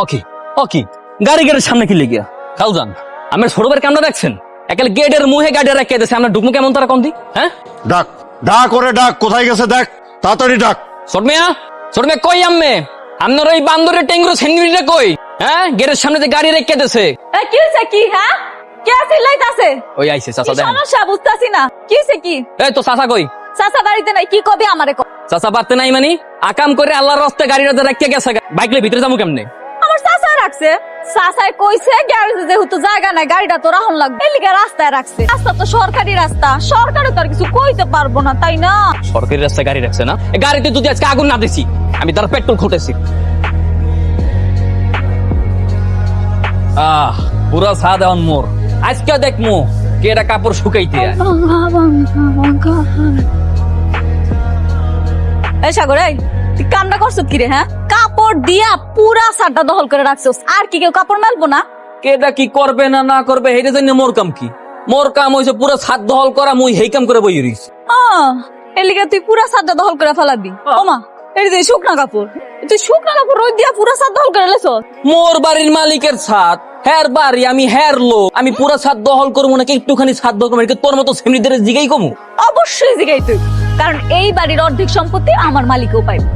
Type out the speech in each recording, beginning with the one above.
ওকে ওকে গাড়ি গেটের সামনে কি লেগে খালজান আমার ছোট ভাইয়ের কামটা দেখছেন একাল গেটের মুহে গাড়ি রাখিয়ে দিয়েছে আমরা ঢুকমু কেমন তারা কন্দি হ্যাঁ ডাক ডাক করে ডাক কোথায় গেছে দেখ তাড়াতাড়ি ডাক ছোট মেয়া কই আম্মে আপনার ওই বান্দরের টেঙ্গুর সেঙ্গুরিটা কই হ্যাঁ গেটের সামনে যে গাড়ি রেখে দিয়েছে কি হইছে কি হ্যাঁ কে চিল্লাইতাছে ওই আইছে চাচা কি দেখেন সমস্যা বুঝতাছি না কি হইছে কি এই তো চাচা কই চাচা বাড়িতে নাই কি কবি আমারে কও চাচা পারতে নাই মানে আকাম করে আল্লাহর রাস্তায় গাড়ি রাখতে গেছে বাইকলে ভিতরে যাবো কেমনে আমার চাচা রাখছে চাচাই কইছে গ্যারেজে যেহেতু জায়গা নাই গাড়িটা তো রাখুন লাগবে এই লিগে রাস্তায় রাখছে রাস্তা তো সরকারি রাস্তা সরকারে তো আর কিছু কইতে পারবো না তাই না সরকারি রাস্তায় গাড়ি রাখছে না এই গাড়িতে যদি আজকে আগুন না দিছি আমি তার পেট্রোল খুঁটেছি পুরা সাদ এখন মোর আজকে দেখমু কেডা কাপড় শুকাইতে এই সাগর এই তুই কামটা করছ কি রে হ্যাঁ কাপড় দিয়া পুরা সারটা দখল করে রাখছস আর কি কেউ কাপড় মেলবো না কেডা কি করবে না না করবে হেইটা জানি মোর কাম কি মোর কাম হইছে পুরা ছাদ দখল করা মুই হেই কাম করে বই রইছি এই লিগে তুই পুরা সারটা দখল করে ফেলাবি ওমা এই যে শুকনা কাপড় তুই শুকনা কাপড় রোদ দিয়া পুরা সার দখল করে লেছস মোর বাড়ির মালিকের ছাদ হ্যার বাড়ি আমি হ্যার লোক আমি পুরা ছাদ দখল করবো নাকি একটুখানি ছাদ দখল করবো তোর মতো সেমনিদের জিগাই কমু অবশ্যই জিগাই তুই কারণ এই বাড়ির অর্ধেক সম্পত্তি আমার মালিকও পাইবে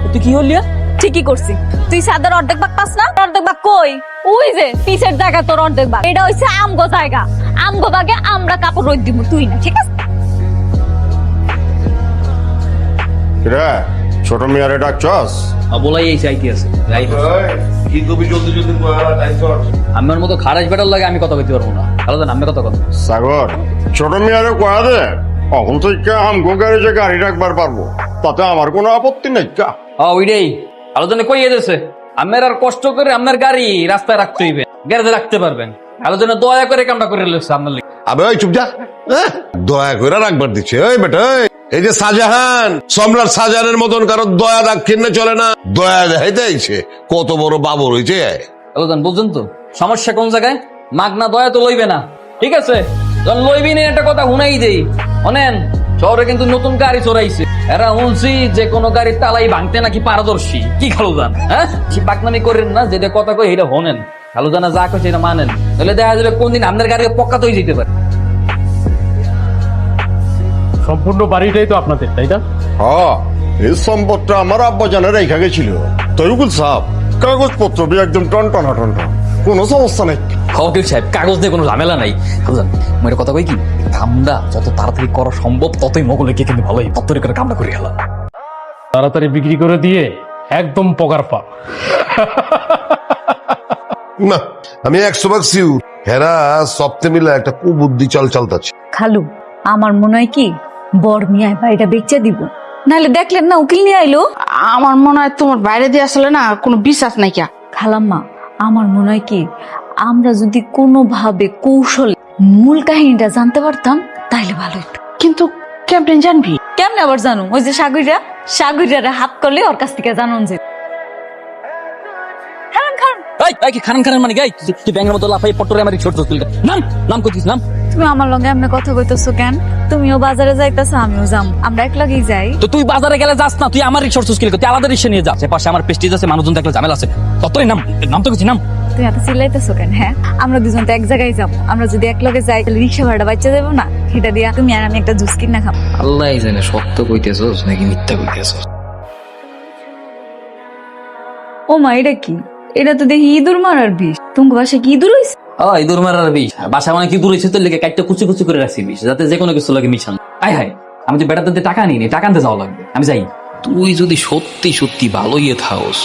তুই কি হলি ঠিকই করছি তুই সাদের অর্ধেক ভাগ পাস না অর্ধেক ভাগ কই ওই যে পিছের জায়গা তোর অর্ধেক ভাগ এটা হইছে আমগো জায়গা আমগো ভাগে আমরা কাপড় রোদ দিব তুই না ঠিক আছে রে ছোট মেয়ারে ডাকছস বলাই এই চাইতে আছে কি কবি জলদি জলদি আমার মতো খারাজ বেটার লাগে আমি কথা কইতে পারবো না তাহলে আমি কথা কথা সাগর ছোট মেয়ারে কয়া দে এখন থেকে আমগো গ্যারেজে গাড়ি রাখবার পারবো তাতে আমার কোনো আপত্তি নাই কা ওইটাই আলোচনা কই এদেছে আমার আর কষ্ট করে আপনার গাড়ি রাস্তায় রাখতে হইবে গ্যারেজে রাখতে পারবেন আলোচনা দয়া করে কামটা করে লেছে আপনার লাগে আবে ওই চুপ যা দয়া করে রাখবার দিচ্ছে ওই বেটা এই যে শাহজাহান সম্রাট শাহজাহানের মতন কারো দয়া রাখেন না চলে না দয়া দেখাইতে আইছে কত বড় বাবর হয়েছে আলোচনা বুঝছেন তো সমস্যা কোন জায়গায় মাগনা দয়া তো লইবে না ঠিক আছে যখন লইবি না একটা কথা শুনাই দেই অনেন শহরে কিন্তু নতুন গাড়ি চড়াইছে এরা শুনছি যে কোনো গাড়ির তালাই ভাঙতে নাকি পারদর্শী কি খালুদান হ্যাঁ সে পাকনামি করেন না যেটা কথা কই এটা হনেন খালুদানা যা কইছে এটা মানেন তাহলে দেখা যাবে কোনদিন আপনার গাড়ি পক্কা তো যেতে পারে সম্পূর্ণ বাড়িটাই তো আপনাদের তাই না হ্যাঁ এই সম্পদটা আমার আব্বা জানে রেখা গেছিল তৈরুল সাহেব কাগজপত্র বি একদম টনটনা টনটন কোনো সমস্যা নেই হকিল সাহেব কাগজ দিয়ে কোনো ঝামেলা নাই খালুদান মই কথা কই কি কামটা যত তাড়াতাড়ি করা সম্ভব ততই মগলে কে কিন্তু ভালোই তত্তরে করে কামটা করে গেলাম তাড়াতাড়ি বিক্রি করে দিয়ে একদম পগার পা না আমি 100% সিউর হেরা সপ্তাহে মিলে একটা কুবুদ্ধি চাল চালতাছে খালু আমার মনে হয় কি বড় মিয়ায় বাড়িটা বেচে দিব নাহলে দেখলেন না উকিল নিয়ে আইলো আমার মনে হয় তোমার বাইরে দিয়ে আসলে না কোনো বিশ্বাস নাই কিয়া খালাম্মা আমার মনে হয় কি আমরা যদি কোনোভাবে কৌশলে মূল কাহিনীটা জানতে পারতাম তাইলে ভালো হতো কিন্তু কেমন জানবি কেমনে আবার জানো ওই যে সাগরিরা হাত করলে ওর কাছ থেকে জানুন যে কি খান মানে গাই তুই ব্যাঙের মতো লাফাই পটরে আমার ছোট ছোট নাম কইছিস নাম তুমি আমার লগে এমনি কথা কইতেছো কেন তুমিও বাজারে যাইতেছো আমিও যাম আমরা এক লগেই যাই তো তুই বাজারে গেলে যাস না তুই আমার রিক্সা স্কিল করতে আলাদা রিক্সা নিয়ে যাচ্ছে পাশে আমার প্রেস্টিজ আছে মানুষজন দেখলে ঝামেলা আছে ততই নাম তো কিছু নাম তুমি এত চিল্লাইতেছো কেন হ্যাঁ আমরা দুজন তো এক জায়গায় যাবো আমরা যদি এক লগে যাই তাহলে রিক্সা ভাড়া বাচ্চা যাবো না এটা দিয়া তুমি আর আমি একটা জুস কিনা খাবো আল্লাহ জানে সত্য কইতেছস নাকি মিথ্যা কইতেছস ও মা এটা কি এটা তো দেখি ইঁদুর মারার বিষ তুমি বাসায় কি ইঁদুর হইছে ইঁদুর মারার বিষ বাসা মানে কি দূর হয়েছে তো লেগে কাইটটা কুচি কুচি করে রাখছি বিষ যাতে যে কোনো কিছু লাগে মিশান হাই আমি তো বেটাতে টাকা নিই টাকা আনতে যাওয়া লাগবে আমি যাই তুই যদি সত্যি সত্যি ভালোই থাকস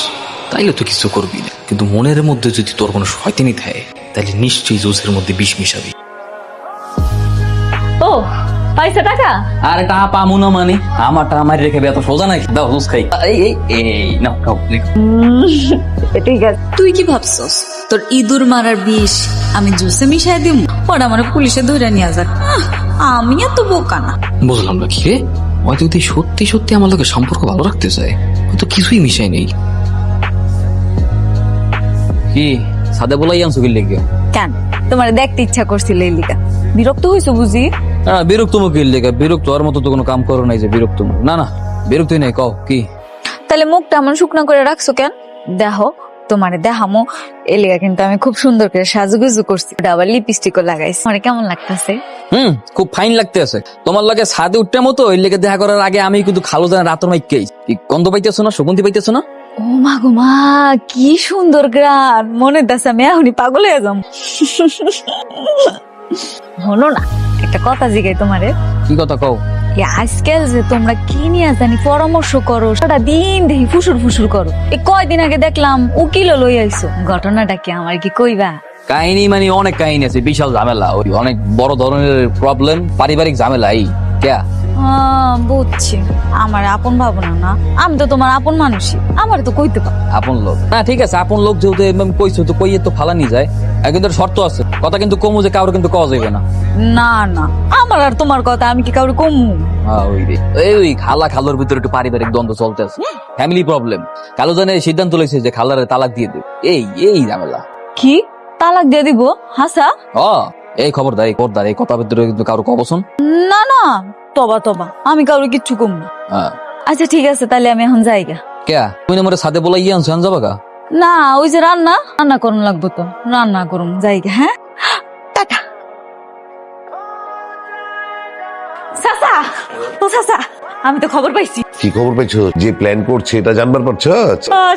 তাইলে তো কিছু করবি না কিন্তু মনের মধ্যে যদি তোর কোনো শয়তানি থাকে তাহলে নিশ্চয়ই জুসের মধ্যে বিষ মিশাবি ও পয়সা টাকা আর টাকা পামু না মানে আমারটা আমার রেখে এত সোজা নাকি দাও জুস খাই এই না খাও ঠিক আছে তুই কি ভাবছস তোর ইঁদুর মারার বিষ আমি জুসে মিশাই দিব ওরা আমার পুলিশে ধরে নিয়ে যাক আমি এত বোকা না বুঝলাম না কি রে হয়তো যদি সত্যি সত্যি আমার লোকের সম্পর্ক ভালো রাখতে চায় হয়তো কিছুই মিশাই নেই কি সাদে বলাই আনছো কি লেগে কেন তোমার দেখতে ইচ্ছা করছিল এই লিগা বিরক্ত হইছো বুঝি বিরক্ত মুখ লেগে বিরক্ত আর মতো তো কোনো কাম করো নাই যে বিরক্ত না বিরক্তই নাই কও কি তাহলে মুখটা এমন শুকনো করে রাখছো কেন? দেখো তোমারে দেখামো এলিয়া কিন্তু আমি খুব সুন্দর করে সাজুগুজু করছি, আবার লিপস্টিকও লাগাইছি। আমার কেমন লাগতেছে? খুব ফাইন লাগতে আছে তোমার লাগে। ছাদে উঠতে মতো ওই লেগে দেখা করার আগে আমি কিন্তু খালো জানা রাতের মাইকেই কি গন্ধ পাইতেছো না, সুগন্ধি পাইতেছো না? ও মা গো মা, কি সুন্দর গ্রান, মনে দাস আমি এখনই পাগল হয়ে যাম। হলো না, একটা কথা জিগাই তোমারে। কি কথা কও? আজকাল যে তোমরা কি নিয়ে জানি পরামর্শ করো, সারা দিন দেখি ফুসুর ফুসুর করো। এই কয়দিন আগে দেখলাম উকিল লই আইছো, ঘটনাটা কি আমার কি কইবা? কাহিনী মানে অনেক কাহিনী আছে, বিশাল ঝামেলা, ওই অনেক বড় ধরনের প্রবলেম, পারিবারিক ঝামেলা। এই কে? বুঝছি, আমার আপন ভাবনা না, আমি তো তোমার আপন মানুষই, আমার তো কইতে পারো। আপন লোক না, ঠিক আছে, আপন লোক যেহেতু কইছো তো কইয়ে তো ফালানি যায়, কিন্তু শর্ত আছে, কথা কিন্তু কমু যে কারো কিন্তু কওয়া যাবে না। না না, আমার আর তোমার কথা আমি কি কাউরে কমু? ওই খালা খালোর ভিতরে একটু পারিবারিক দ্বন্দ্ব চলতে আছে, ফ্যামিলি প্রবলেম। কালো জানে সিদ্ধান্ত লইছে যে খালারে তালাক দিয়ে দেবে। এই ঝামেলা। কি তালাক দিয়ে দিব? হাসা এই খবরদার, এই খবরদার, এই কথা ভিতরে কিন্তু কারো কবসন না না, তবা তবা, আমি কাউরে কিচ্ছু কম না। আচ্ছা ঠিক আছে, তাহলে আমি এখন যাইগা। কে তুমি আমার সাথে বলাই আনছো যাবা গা? না, ওই যে রান্না করুন লাগবো, তো রান্না করুন যাইগা। হ্যাঁ টাটা। চাচা, ও চাচা, আমি তো খবর পাইছি। কি খবর পেয়েছো? যে প্ল্যান করছে এটা জানবার পারছো?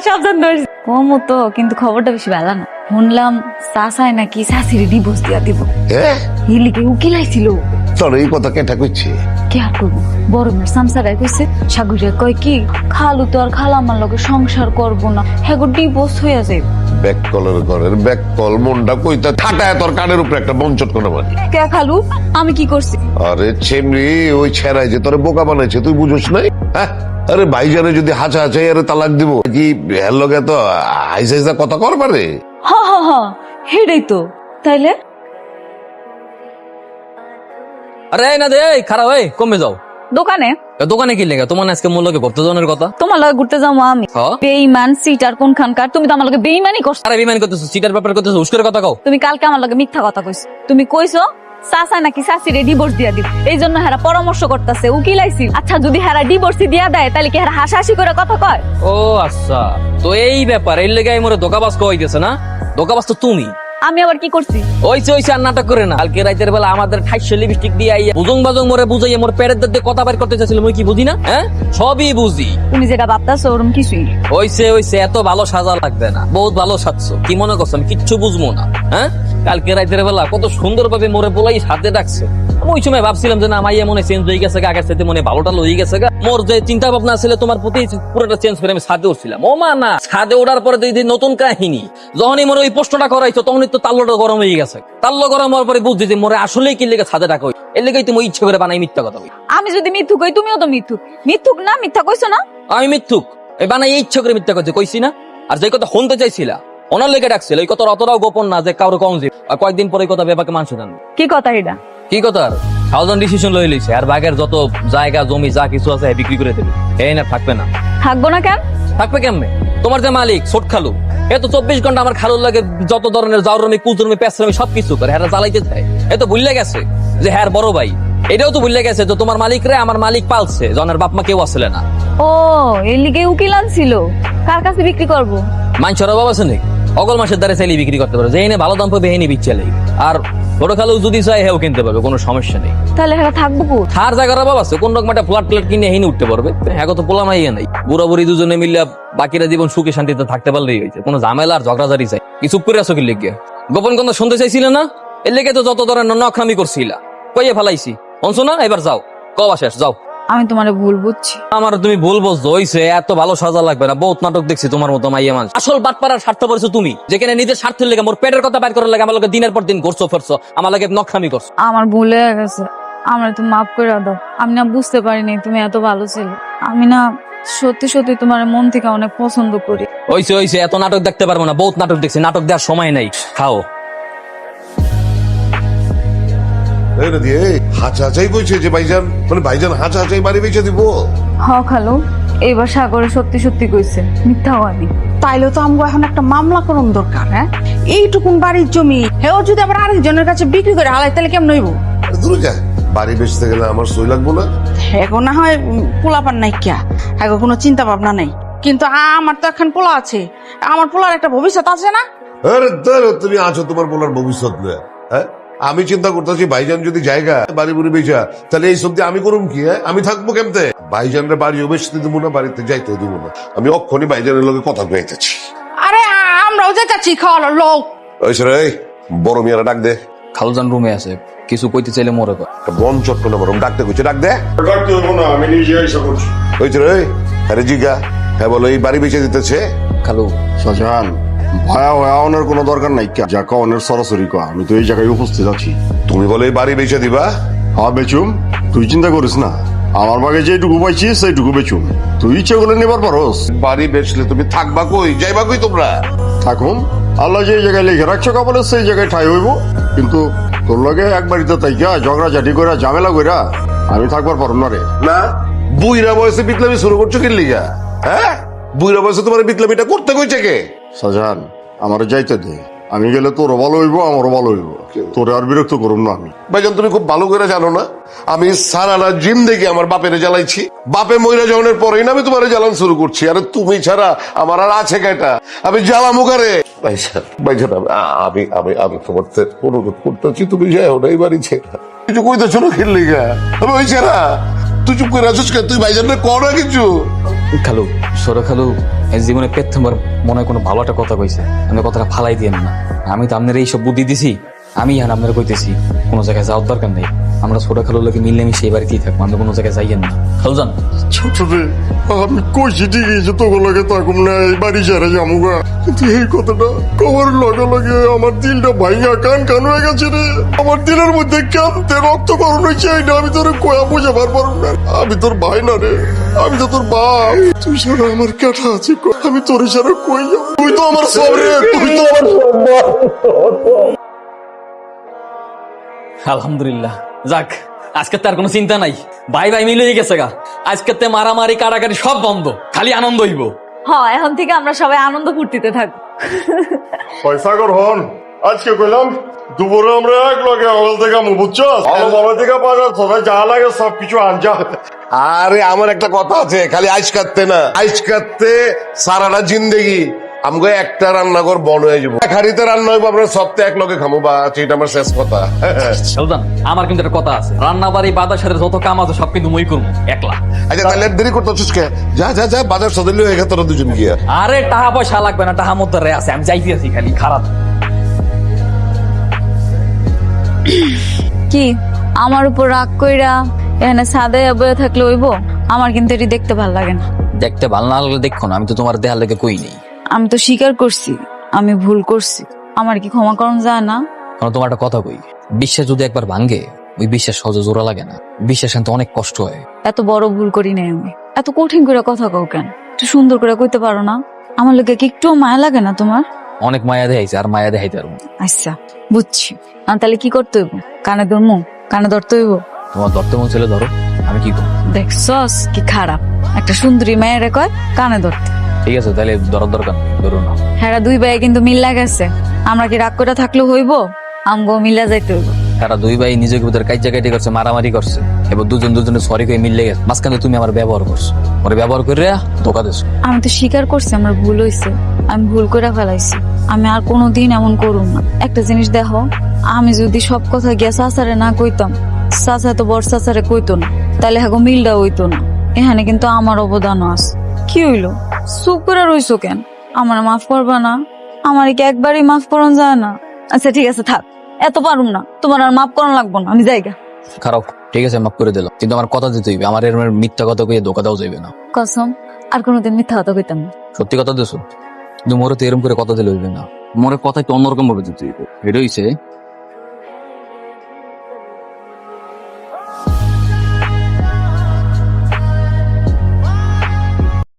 সব জানতে পারছি। কমও তো, কিন্তু খবরটা বেশি ভালো না। শুনলাম চাচাই নাকি শাশুড়ি ডিভোর্স দিয়া দিব। হ্যাঁ, হিলিকে উকিল আইছিল। তোর এই কথা কেটা কইছে? কি আর করবো, বড় মেয়ের সামসারাই কইছে, সাগুরিয়া কয় কি খালু তো আর খালামার লগে সংসার করবো না, হ্যাঁ ডিভোর্স হইয়া যাবে। ব্যাক কলের ঘরের ব্যাক কল মনটা কইতা ঠাটায় তোর কানের উপরে একটা বঞ্চট করে মারি। কে খালু, আমি কি করছি? আরে ছেমরি, ওই ছেড়াই যে তোরে বোকা বানাইছে তুই বুঝোস নাই? হ্যাঁ, আরে ভাইজানে যদি হাঁচা হাঁচাই আরে তালাক দিব কি হের লগে তো হাইসাইজা কথা করবা রে? হা হেডাই তো। তাইলে আরে না দে, খারাপ হয়ে কমে যাও। দোকানে দোকানে কি লেগে তোমার আজকে মূল লোকে ভক্ত জনের কথা? তোমার লগে ঘুরতে যাবো আমি। বেঈমান সিটার কোনখানকার, তুমি তো আমার লগে বেঈমানি করছো। আরে বিমান করতেছো, সিটার ব্যাপার করতেছো, উস্কের কথা কও। তুমি কালকে আমার লগে মিথ্যা কথা কইছো। তুমি কইছো চাচা নাকি শাশুড়ি ডিভোর্স দিয়া দিব, এই জন্য হেরা পরামর্শ করতেছে, উকিল আইছিল। আচ্ছা যদি হেরা ডিভোর্স দিয়া দেয় তাহলে কি হেরা হাসাহাসি করে কথা কয়? ও আচ্ছা, তো এই ব্যাপার, এর লেগে মোরে ধোকাবাজ কইতেছে না? ধোকাবাজ তো তুমি। আমি আবার কি করছি? ওইছে আর নাটক করে না। কালকে রাতের বেলা আমাদের 28 লিপস্টিক দিয়ে আইয়া বুজং বাজং মোরে বুঝাইয়া মোর পেটের দাঁতে কথা বাইর করতে চাইছিল। মই কি বুঝি না? হ্যাঁ, সবই বুঝি। তুমি যেটা ভাবতাছো ওরকম কিছুই না। ওইছে এত ভালো সাজা লাগবে না, বহুত ভালো সাজছো। কি মনে করছো আমি কিচ্ছু বুঝবো না? হ্যাঁ, কালকে রাতের বেলা কত সুন্দর ভাবে মোরে বলাই সাথে ডাকছে। ওই সময় ভাবছিলাম যে না, মাইয়া মনে চেঞ্জ হয়ে গেছে, আগের সাথে মনে ভালোটা লই গেছে। মোর যে চিন্তা ভাবনা ছিল তোমার প্রতি পুরোটা চেঞ্জ করে আমি ছাদে উঠছিলাম। ও মা না, ছাদে ওঠার পরে নতুন কাহিনী। যখনই মোর ওই প্রশ্নটা করাইছো তখনই তো তাল্লটা গরম হয়ে গেছে। তাল্ল গরম হওয়ার পরে বুঝছি যে মোরে আসলেই কি লেগে ছাদে ডাকা, এর লেগেই তুমি ইচ্ছে করে বানাই মিথ্যা কথা। আমি যদি মিথ্যুক কই, তুমিও তো মিথ্যুক না, মিথ্যা কইছো না? আমি মিথ্যুক এই বানাই ইচ্ছে করে মিথ্যা কথা কইছি না? আর যে কথা শুনতে চাইছিলা ওনার লেগে ডাকছিল, এই কথা অতটাও গোপন না যে কারো কম যে। আর কয়েকদিন পরে কথা ব্যাপারকে মানুষ জানবে। কি কথা এটা? কি কথা? থাউজেন্ড ডিসিশন লই লইছে, আর বাগের যত জায়গা জমি যা কিছু আছে বিক্রি করে দেবে। এই না থাকবে না। থাকবো না কেন? থাকবে কেমনে? তোমার যে মালিক ছোট খালু, এ তো 24 ঘন্টা আমার খালুর লাগে যত ধরনের জাউরমি কুজরমি পেছরমি সবকিছু করে, হ্যাঁ চালাইতে চায়। এ তো ভুলে গেছে যে হ্যাঁ বড় ভাই। এটাও তো ভুলে গেছে যে তোমার মালিক রে আমার মালিক পালছে, জনের বাপ মা কেউ আসলে না। ও এর লিগে উকিল আনছিল। কার কাছে বিক্রি করবো? মানছরা বাবা আছে নাকি? অগল মাসের দ্বারা চাইলে বিক্রি করতে পারো, যে এনে ভালো দাম পাবে এনে বিচ্ছে লাগবে। আর বড় খালু যদি চাই হেও কিনতে পারবে, কোনো সমস্যা নেই। তাহলে হ্যাঁ থাকবো কো? থার জায়গার অভাব আছে, কোন রকম একটা ফ্ল্যাট কিনে হেনে উঠতে পারবে। হ্যাঁ তো পোলা মাইয়া নাই, বুড়া বুড়ি দুজনে মিলে বাকিরা জীবন সুখে শান্তিতে থাকতে পারলেই হয়েছে। কোনো ঝামেলা আর ঝগড়াঝাড়ি চাই কি? চুপ করে আসো কি লেগে? গোপন কথা শুনতে চাইছিলে না? এর লেগে তো যত ধরনের নখরামি করছিলা, কইয়ে ফেলাইছি। অনছো না? এবার যাও, কবা শেষ, যাও। আমি তোমারে ভুল বুঝছি। আমার তুমি ভুল বুঝছো, হইছে এত ভালো সাজা লাগবে না। বহুত নাটক দেখছি তোমার মতো মাইয়া মানুষ। আসল বাটপাড়ার স্বার্থ পড়েছো তুমি, যেখানে নিজের স্বার্থের লেগে মোর পেটের কথা বাইর করার লাগে আমার লগে দিনের পর দিন ঘুরছো ফেরছো, আমার লাগে নখরামি করছো। আমার ভুল হয়ে গেছে, আমার তুমি মাফ করে দাও। আমি না বুঝতে পারিনি তুমি এত ভালো ছিলে। আমি না সত্যি সত্যি তোমার মন থেকে অনেক পছন্দ করি। হইছে এত নাটক দেখতে পারবো না, বহুত নাটক দেখছি, নাটক দেওয়ার সময় নাই। খাও। হাঁচাই কইছে যে ভাইজান, মানে ভাইজান হাঁচাই বাড়ি বেঁচে দিব। হ খালু, এইবার সাগরে সত্যি সত্যি কইছে, মিথ্যা হয়নি। তাইলে তো আমগো এখন একটা মামলা করুন দরকার। হ্যাঁ, এইটুকুন বাড়ির জমি হেও যদি আবার আরেকজনের কাছে বিক্রি করে হালাই তাহলে কেমন হইব? দূরে যা, বাড়ি বেচতে গেলে আমার সই লাগবো না? এখন না হয় পোলাপান নাই কিয়া, এখন কোনো চিন্তা ভাবনা নাই। কিন্তু আমার তো এখন পোলা আছে, আমার পোলার একটা ভবিষ্যৎ আছে না। আরে ধরো, তুমি আছো তোমার বলার ভবিষ্যৎ নেই, হ্যাঁ? আমি চিন্তা করতেছি ভাইজান যদি জায়গা বাড়ি বুড়ি বেচা, তাহলে এই সবজি আমি করুম কি? হ্যাঁ, আমি থাকবো কেমতে? ভাইজানরে বাড়িও বেচতে দেবো না, বাড়িতে যাইতেও দেবো না। আমি অক্ষণই ভাইজানের লোকে কথা কইতেছি। আরে আমরাও যাচ্ছি খাওয়ালো লোক। ওই রে, বড় মিয়ারা ডাক দে। খালজান রুমে আছে, কিছু কইতে চাইলে মরে কর। একটা বন চট্ট না বরং ডাকতে কইছে, ডাক দে। ডাকতে হবো না, আমি নিজে এসে করছি। ওই রে, আরে জিগা, হ্যাঁ বলো, এই বাড়ি বেচে দিতেছে? খালু শাহজাহান, ভয়া হওয়ানোর কোনো দরকার নাই, যা কনের সরাসরি কয়া, আমি তো এই জায়গায় উপস্থিত আছি। তুমি বলে এই বাড়ি বেচে দিবা? হ্যাঁ বেচুম, তুই চিন্তা করিস না, আমার ভাগে যেটুকু পাইছি সেইটুকু বেচুম, তুই ইচ্ছে করলে নেবার পারোস। বাড়ি বেচলে তুমি থাকবা কই, যাইবা কই তোমরা? থাকুন, আল্লাহ যে জায়গায় লিখে রাখছো কাপড়ে সেই জায়গায় ঠাই হইব, কিন্তু তোর লগে এক বাড়িতে তাইকা ঝগড়া ঝাঁটি কইরা ঝামেলা কইরা আমি থাকবার পারব না রে। না, বুইরা বয়সে বিপ্লবী শুরু করছো কি লিগা? হ্যাঁ, বুইরা বয়সে তোমার বিপ্লবীটা করতে কইছে কে? শাহজাহান, আমার যাইতে দে, আমি গেলে তোরও ভালো হইব, আমারও ভালো হইব, তোরে আর বিরক্ত করুম না আমি। ভাইজান, তুমি খুব ভালো করে জানো না, আমি সারাটা জিন্দেগি আমার বাপেরে জ্বালাইছি। বাপে মইরা যাওয়ার পরেই না আমি তোমার জ্বালান শুরু করছি। আরে তুমি ছাড়া আমার আর আছে কেটা? আমি জ্বালামু কারে? ভাইজান, ভাইজান, আমি আমি আমি তোমার অনুরোধ করতেছি, তুমি যাও না এই বাড়ি ছেড়া। কিছু কইতেছো না খেললি গা? আমি ওই ছেড়া, তুই চুপ করে আছিস কে? তুই ভাইজানরে কর না কিছু। খালু, সরো খালু, এই জীবনে প্রথমবার মনে হয় কোনো ভালো একটা কথা কইছে, আপনি কথাটা ফালাই দিয়েন না। আমি তো আপনার এইসব বুদ্ধি দিছি, আমি এখন আপনার কইতেছি কোনো জায়গায় যাওয়ার দরকার নেই। আমরা ছোট খালুর লোকে মিললে আমি সেই বাড়িতেই থাকবো, আমরা কোনো জায়গায় যাইয়েন না। খালুজান, ছোট রে, আমি কইছি ঠিকই যে তোকে লগে থাকুম না, এই বাড়ি ছেড়ে যামুগা, কিন্তু এই কথাটা কবার লগে লগে আমার দিলটা ভাইয়া কান কান হয়ে গেছে রে। আমার দিলের মধ্যে কেমতে রক্তকরণ হয়েছে, এইটা আমি তোর কয়া বুঝাবার পারব না। আমি তোর ভাই না রে, আমি তো তোর বাপ। তুই ছাড়া আমার কেটা আছে, আমি তোর ছাড়া কই যাব? তুই তো আমার সব রে, তুই তো আমার সব। আলহামদুলিল্লাহ, যাক, আজকে তার কোনো চিন্তা নাই, ভাই ভাই মিলে গেছে গা। আজকে তে মারামারি কাটাকাটি সব বন্ধ, খালি আনন্দ হইব। হ্যাঁ, এখন থেকে আমরা সবাই আনন্দ ফুর্তিতে থাকবো। পয়সা কর হন, আজকে কইলাম দুপুরে আমরা এক লগে হল থেকে বুঝছো, ভালো থেকে বাজার সবাই যা লাগে সবকিছু আনজা। আরে আমার একটা কথা আছে, খালি আইস কাটতে না, আইস কাটতে সারাটা জিন্দেগি আমাকে একটা রান্নাঘর বন হয়ে যাবো, এক হাড়িতে রান্না হইবো, আমরা সপ্তাহে এক লগে খামো, বা এটা আমার শেষ কথা। খালুজান, আমার কিন্তু একটা কথা আছে, রান্না বাড়ি বাজার সাথে যত কাম আছে সব কিন্তু মই করবো একলা। আচ্ছা, তাহলে দেরি করতেছিস কে? যা যা যা, বাজার সদলি হয়ে গেছে তোরা দুজন গিয়া। আরে টাকা পয়সা লাগবে না, টাকা মধ্যে রে আছে, আমি যাইতে আছি, খালি খারাপ। কি আমার উপর রাগ কইরা এখানে সাদে বয়ে থাকলে হইব? আমার কিন্তু এটি দেখতে ভাল লাগে না। দেখতে ভালো না লাগলে দেখো না, আমি তো তোমার দেহার লেগে কই নেই। আমি তো স্বীকার করছি আমি ভুল করছি, আমার কি ক্ষমা করণ যায় না? কারণ তোমার একটা কথা কই, বিশ্বাস যদি একবার ভাঙ্গে, ওই বিশ্বাস সহজে জোড়া লাগে না, বিশ্বাস আনতে অনেক কষ্ট হয়। এত বড় ভুল করি নাই আমি, এত কঠিন করে কথা কও কেন? একটু সুন্দর করে কইতে পারো না? আমার লোকে কি একটু মায়া লাগে না তোমার? অনেক মায়া দেখাইছে, আর মায়া দেখাইতে পারবো। আচ্ছা, বুঝছি। আর তাহলে কি করতে হইব? কানে ধরমু? কানে ধরতে হইব? তোমার ধরতে মন ছেলে ধরো, আমি কি করবো? দেখছস কি খারাপ, একটা সুন্দরী মেয়েরে কয় কানে ধরতে। ঠিক আছে, তাহলে ধরার দরকার নেই, ধরো না। হ্যাঁ, দুই ভাই কিন্তু মিল্লা গেছে, আমরা কি রাগ করে থাকলে হইব? আমগো মিল্লা যাইতে হইব। তারা দুই ভাই নিজেকে ভিতরে কাইটি করছে, মারামারি করছে, এবার দুজন দুজনে সরি করে মিললে গেছে, মাঝখানে তুমি আমার ব্যবহার করছো, ওরে ব্যবহার করে ধোকা দিছো। আমি তো স্বীকার করছি আমার ভুল হয়েছে, আমি ভুল করে ফেলাইছি, আমি আর কোনোদিন এমন করুম না। একটা জিনিস দেখো, আমি যদি সব কথা গিয়া চাচারে না কইতাম, চাচা তো বড় চাচারে কইতো না, তাহলে হ্যাঁ মিলটা হইতো না। এখানে কিন্তু আমার অবদানও আছে। কি হইলো, চুপ করে রইছো কেন? আমার মাফ করবা না? আমার কি একবারই মাফ করন যায় না? আচ্ছা ঠিক আছে, থাক, এত পারুম না, তোমার আর মাফ করন লাগবো না, আমি যাইগা। খারাপ, ঠিক আছে, মাফ করে দিলাম, কিন্তু আমার কথা দিতে হইবে, আমার এর মিথ্যা কথা কইয়ে ধোকা দেওয়া যাইবে না। কসম, আর কোনোদিন মিথ্যা কথা কইতাম না। সত্যি কথা দিছো, কিন্তু মোরে তো এরকম করে কথা দিলে হইবে না, মোরে কথা একটু অন্যরকম ভাবে দিতে হইবে। এটা হইছে